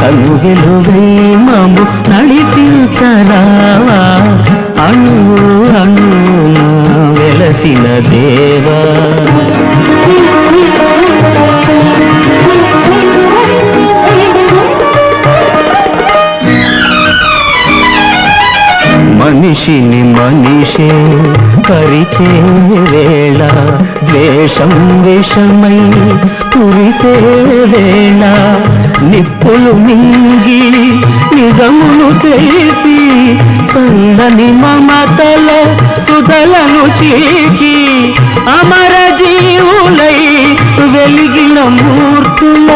కనుగెలుగై మము నడిపించరావా అణు అణు వెలసిన దేవా. మనిషిని మనిషే పరిచే వేళ ద్వేషం విషమై కురిసే వేళ నిప్పులు మింగి నిజమును తెలిపి చందని మమతల సుధలను చీకి అమర జీవులై వెలిగిన మూర్తుల